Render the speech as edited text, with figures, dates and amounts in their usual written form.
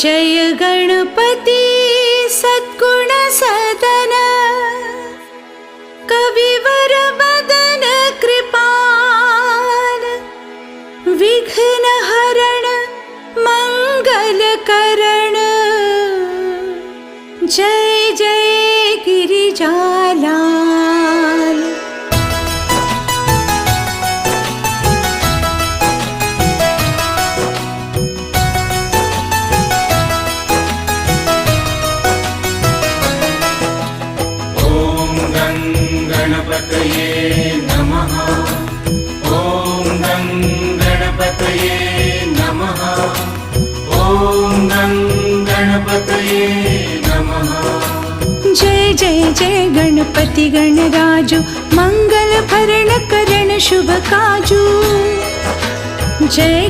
जय गणपति सद्गुण सदन कविवर वदन कृपाल विघ्न हरण मंगल करण जय जय गिरिजालाल। गणपतये नमः। ॐ गं गणपतये नमः। ॐ गं गणपतये नमः। जय जय जय गणपति गणराजु मंगल भरण करण शुभ काजू। जय